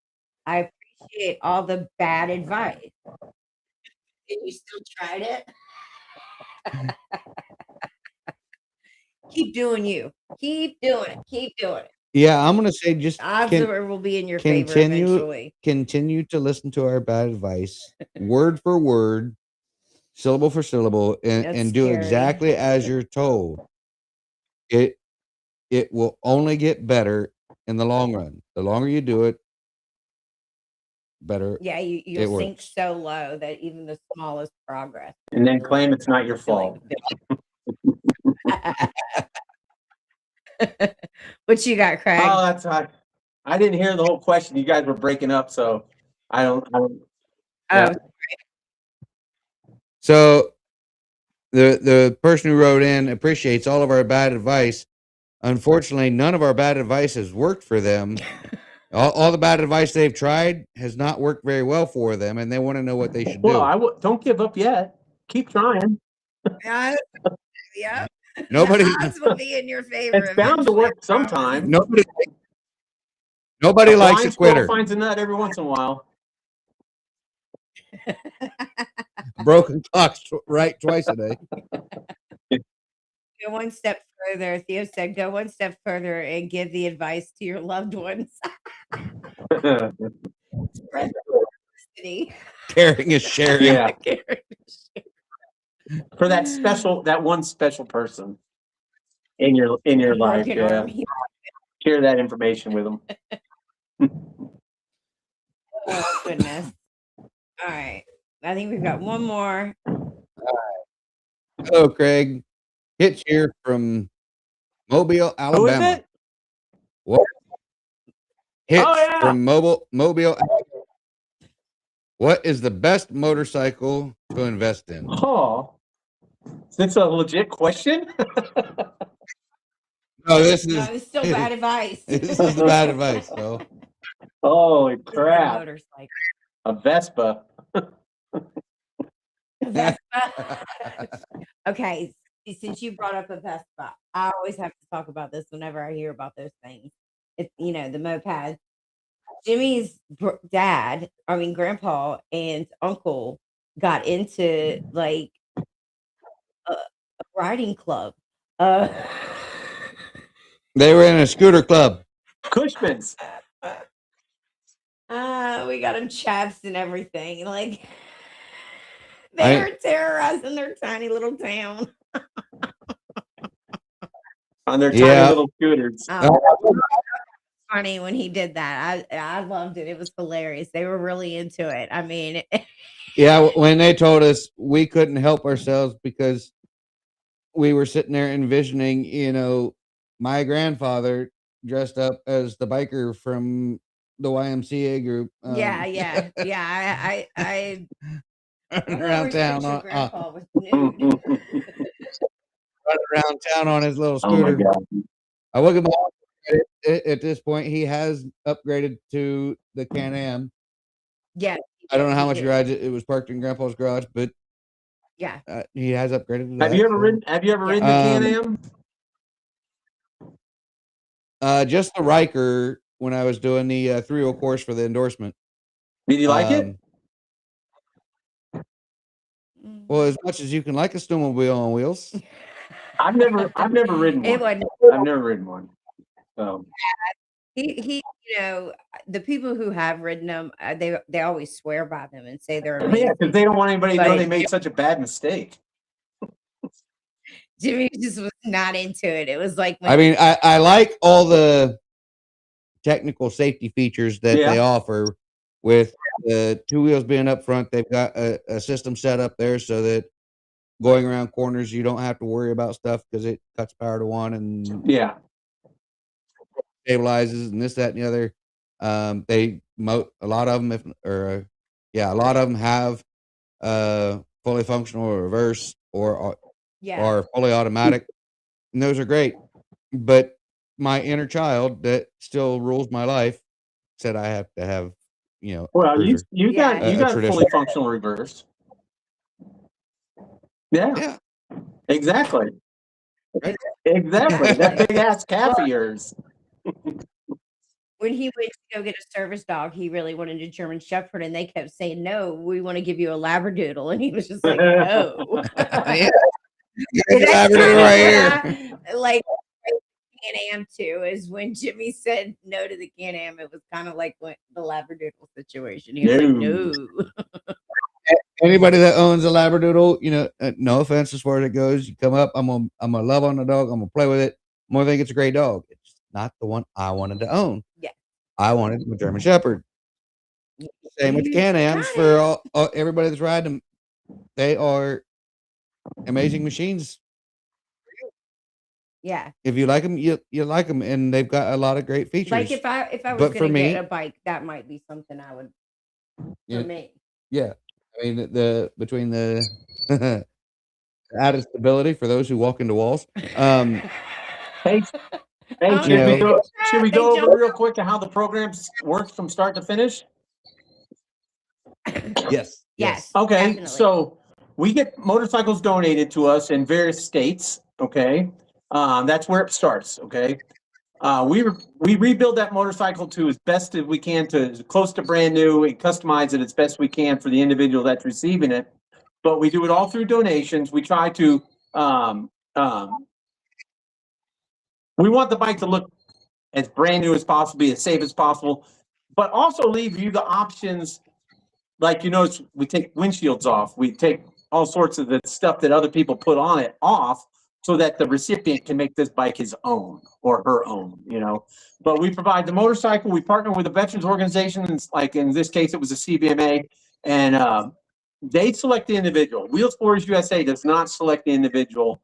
I appreciate all the bad advice. And you still tried it? Keep doing you. Keep doing it. Keep doing it. Yeah, I'm gonna say just odds will be in your favor eventually. Continue to listen to our bad advice, word for word, syllable for syllable, and do exactly as you're told. It will only get better in the long run. The longer you do it, better. Yeah, you'll sink so low that even the smallest progress. And then claim it's not your fault. What you got, Craig? Oh, I didn't hear the whole question. You guys were breaking up, so I don't. Oh, Yeah. So the person who wrote in appreciates all of our bad advice. Unfortunately, none of our bad advice has worked for them. All the bad advice they've tried has not worked very well for them, and they want to know what they should do. Well, don't give up yet. Keep trying. yeah. Yep. Nobody- The odds will be in your favor. It's bound to eventually, work I promise. sometime. Nobody likes a Blind squirrel quitter. finds a nut every once in a while. Broken clocks right twice a day. Go one step further. Theo said, "Go one step further and give the advice to your loved ones." Spread the publicity. Caring is sharing. Yeah. For that one special person in your life. Broken Yeah. arm. Share that information with them. Oh goodness. All right. I think we've got one more. Hello, Craig. Hitch here from Mobile, Who is Alabama. it? What? Hitch Oh, yeah. from Mobile, Alabama. What is the best motorcycle to invest in? Oh, that's a legit question. No, this No, is it's still bad advice. this is the bad advice. So Holy It's a crap! motorcycle. A Vespa. Vespa. Okay, since you brought up a Vespa, I always have to talk about this whenever I hear about those things. It's the moped. Jimmy's grandpa and uncle got into like a riding club. they were in a scooter club. Cushmans. We got them chaps and everything. Like they were terrorizing their tiny little town. On their tiny Yeah. little scooters. Funny when he did that. I loved it. It was hilarious. They were really into it. I mean, Yeah, when they told us we couldn't help ourselves because we were sitting there envisioning, my grandfather dressed up as the biker from the YMCA group. yeah. I Running around town on grandpa was nude. running around town on his little Oh my scooter. god. I look at this point, he has upgraded to the Can-Am. Yeah. I don't know how he much did. garage it was parked in Grandpa's garage, but Yeah. he has upgraded to that. Have you ever ridden the Can-Am? Just the Riker when I was doing the 3-wheel course for the endorsement. Did you like it? Well, as much as you can like a snowmobile on wheels. I've never ridden It one. wasn't. I've never ridden one. So He the people who have ridden them, they always swear by them and say they're yeah, amazing. because they don't want anybody to know But- they made such a bad mistake. Jimmy just was not into it. It was like when I mean, I like all the technical safety features that Yeah. they offer with the 2 wheels being up front. They've got a system set up there so that going around corners, you don't have to worry about stuff because it cuts power to one and Yeah. stabilizes and this, that, and the other. A lot of them, a lot of them have fully functional reverse or fully automatic, and those are great. But my inner child that still rules my life said I have to have, a Well, cruiser. you got A fully traditional- functional reverse. Yeah. Yeah. Exactly. Right. Exactly. That big ass calf of yours. when he went to go get a service dog, he really wanted a German Shepherd, and they kept saying, "No, we want to give you a Labradoodle," and he was just like, "No." Yeah. And that's Labradoodle kinda right what here. I like Can-Am too, is when Jimmy said no to the Can-Am, it was kind of like the Labradoodle situation. He was like, No. "No." Anybody that owns a Labradoodle, no offense as far as it goes, you come up, I'm gonna love on the dog, I'm gonna play with it. I'm gonna think it's a great dog. It's not the one I wanted to own. Yeah. I wanted a German Shepherd. Same with You Can-Ams got for all everybody that's riding them. They are amazing machines. Yeah. If you like them, you like them, and they've got a lot of great features. Like if I was But for gonna me, get a bike, that might be something I would Yeah. for me. yeah, I mean between the added stability for those who walk into walls. Hey, hey, Oh, You no, should we they know, do go? Should that. we They go over jump. real quick to how the program works from start to finish? yes, Yes, Okay, definitely. so we get motorcycles donated to us in various states. Okay, that's where it starts. Okay, we rebuild that motorcycle to as best as we can, to as close to brand new, and customize it as best we can for the individual that's receiving it. But we do it all through donations. We try to um, um, we want the bike to look as brand new as possible, be as safe as possible, but also leave you the options. Like, we take windshields off, we take all sorts of the stuff that other people put on it off, so that the recipient can make this bike his own or her own. But we provide the motorcycle. We partner with a veterans organization, and like in this case, it was a CBMA, and they select the individual. Wheels Force USA does not select the individual.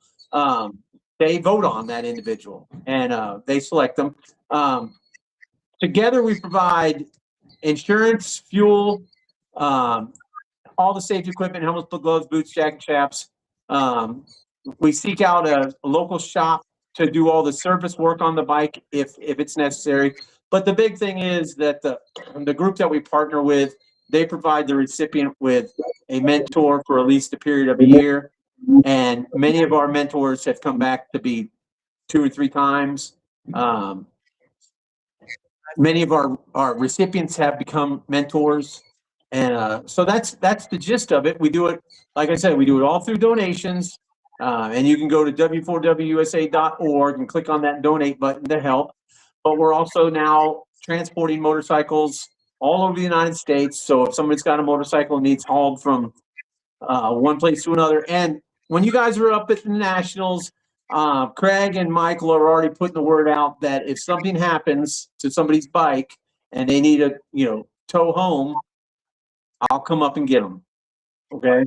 They vote on that individual, and they select them. Together, we provide insurance, fuel, all the safety equipment, helmets, gloves, boots, jacket, chaps. We seek out a local shop to do all the service work on the bike if it's necessary. But the big thing is that the group that we partner with, they provide the recipient with a mentor for at least a period of a year. And many of our mentors have come back to be 2 or 3 times. Many of our recipients have become mentors. And so that's the gist of it. We do it, like I said, we do it all through donations. And you can go to w4wusa.org and click on that donate button to help. But we're also now transporting motorcycles all over the United States. So if somebody's got a motorcycle and needs hauled from one place to another, and when you guys are up at the nationals, Craig and Michael are already putting the word out that if something happens to somebody's bike and they need a tow home, I'll come up and get them. Okay.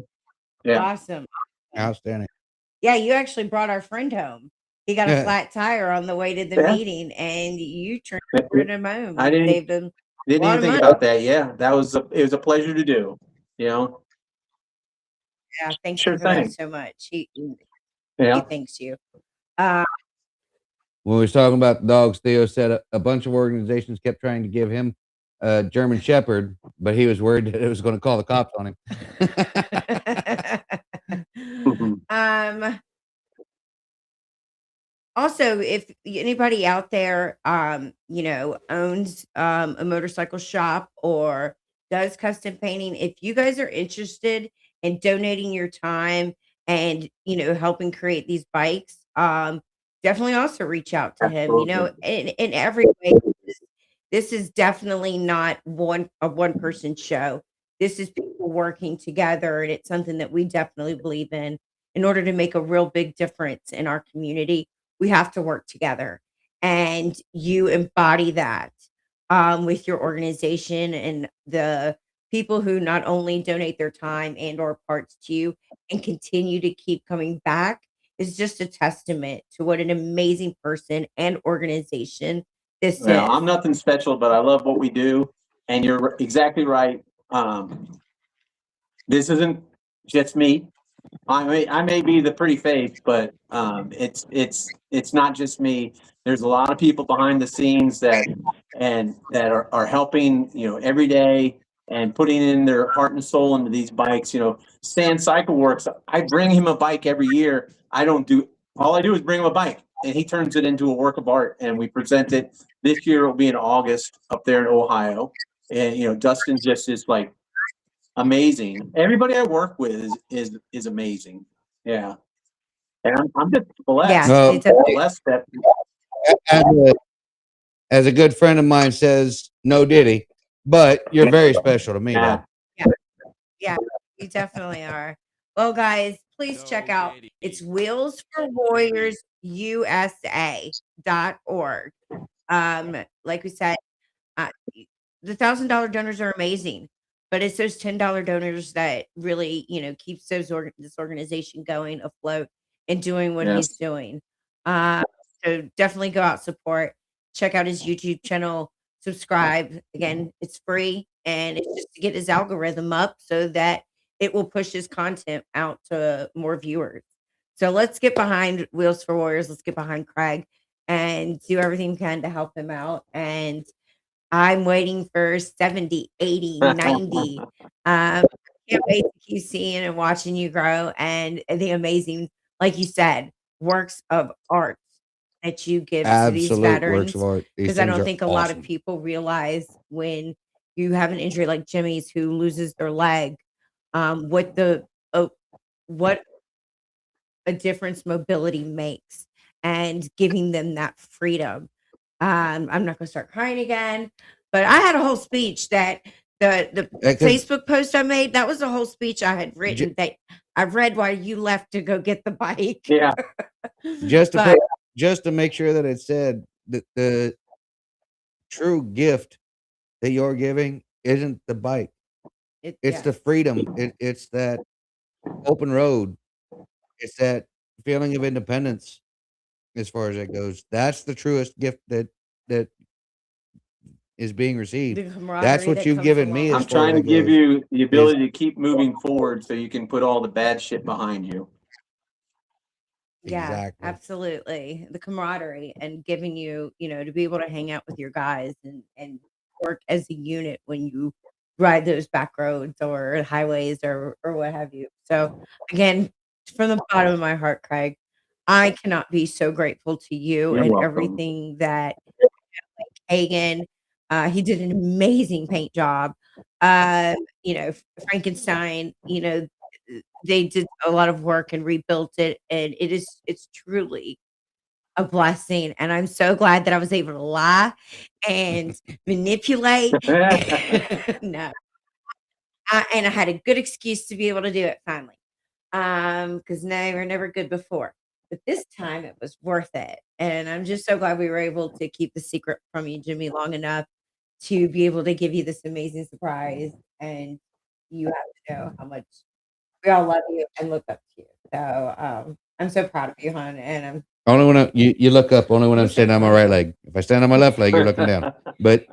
Yeah. Awesome. outstanding. Yeah, you actually brought our friend home. He got a Yeah. flat tire on the way to the Yeah. meeting, and you transported him home. I and didn't saved him a didn't lot even of think money. about that. Yeah, it was a pleasure to do. You know. Yeah, thank Sure you for that thing. so much. He Yeah. thanks you. Uh, When we was talking about the dogs, Theo said a bunch of organizations kept trying to give him a German Shepherd, but he was worried that it was going to call the cops on him. um, also, if anybody out there, owns a motorcycle shop or does custom painting, if you guys are interested in donating your time and helping create these bikes, definitely also reach out to him. In every way, this is definitely not a one person show. This is people working together, and it's something that we definitely believe in. In order to make a real big difference in our community, we have to work together, and you embody that with your organization and the people who not only donate their time and or parts to you and continue to keep coming back is just a testament to what an amazing person and organization this Well, is. I'm nothing special, but I love what we do, and you're exactly right. This isn't just me. I may be the pretty face, but it's not just me. There's a lot of people behind the scenes that are helping every day and putting in their heart and soul into these bikes. Stan Cycle Works. I bring him a bike every year. All I do is bring him a bike, and he turns it into a work of art, and we present it. This year it will be in August up there in Ohio, and Dustin just is like amazing. Everybody I work with is amazing. Yeah, and I'm just blessed. Yeah, Well, it's a Blessed that as as a good friend of mine says, no diddy, but you're very special to me, yeah. bud. yeah, yeah, you definitely are. Well, guys, please check out it's Wheels for Warriors USA.org. Like we said, uh, the $1,000 donors are amazing, but it's those $10 donors that really, keeps this organization going afloat and doing what Yes. he's doing. Uh, So definitely go out, support, check out his YouTube channel, subscribe. Again, it's free and it's just to get his algorithm up so that it will push his content out to more viewers. So let's get behind Wheels for Warriors. Let's get behind Craig and do everything we can to help him out. And I'm waiting for 70, 80, 90. Can't wait to keep seeing and watching you grow and the amazing, like you said, works of art that you give to these Absolute works veterans. of art. These Because I things don't are think a lot of awesome. people realize when you have an injury like Jimmy's who loses their leg, what what a difference mobility makes and giving them that freedom. I'm not gonna start crying again, but I had a whole speech that the Because Facebook post I made, that was the whole speech I had written that I've read while you left to go get the bike. Yeah. just to But put, just to make sure that it said that the true gift that you're giving isn't the bike. It's yeah, the freedom. It's that open road. It's that feeling of independence as far as that goes. That's the truest gift that is being received. the That's camaraderie what that you've comes given me along. as I'm far as trying to that give goes. you the ability to keep moving forward so you can put all the bad shit behind you. Yeah, Exactly. absolutely. The camaraderie and giving you, to be able to hang out with your guys and work as a unit when you ride those back roads or highways or what have you. So again, from the bottom of my heart, Craig, I cannot be so grateful to you You're and welcome. everything that Hagen, he did an amazing paint job. Frankenstein, they did a lot of work and rebuilt it, and it's truly a blessing. And I'm so glad that I was able to lie and manipulate. No, and I had a good excuse to be able to do it finally. Because they were never good before. But this time it was worth it. And I'm just so glad we were able to keep the secret from you, Jimmy, long enough to be able to give you this amazing surprise. And you have to know how much we all love you and look up to you. So I'm so proud of you, hon. And I'm Only when you look up, only when I'm What's standing on my right leg. If I stand on my left leg, you're looking down. But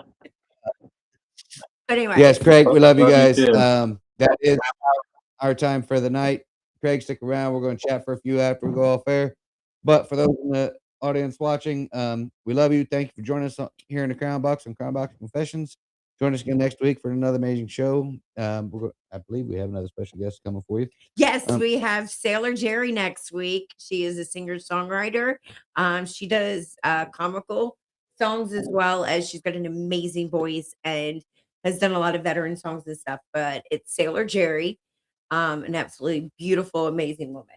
anyway, yes, Craig, we love you Love you guys. too. That is our time for the night. Craig, stick around. We're going to chat for a few after we go off air. But for those in the audience watching, we love you. Thank you for joining us here in the Crown Box and Crown Box Confessions. Join us again next week for another amazing show. I believe we have another special guest coming for you. yes, we have Sailor Jerry next week. She is a singer-songwriter. She does comical songs as well as she's got an amazing voice and has done a lot of veteran songs and stuff. But it's Sailor Jerry, an absolutely beautiful, amazing woman.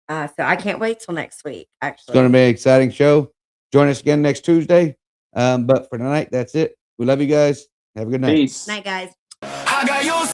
So I can't wait till next week, It's going to actually. be an exciting show. Join us again next Tuesday. But for tonight, that's it. We love you guys. Have a good night. Peace. Night, guys. I got your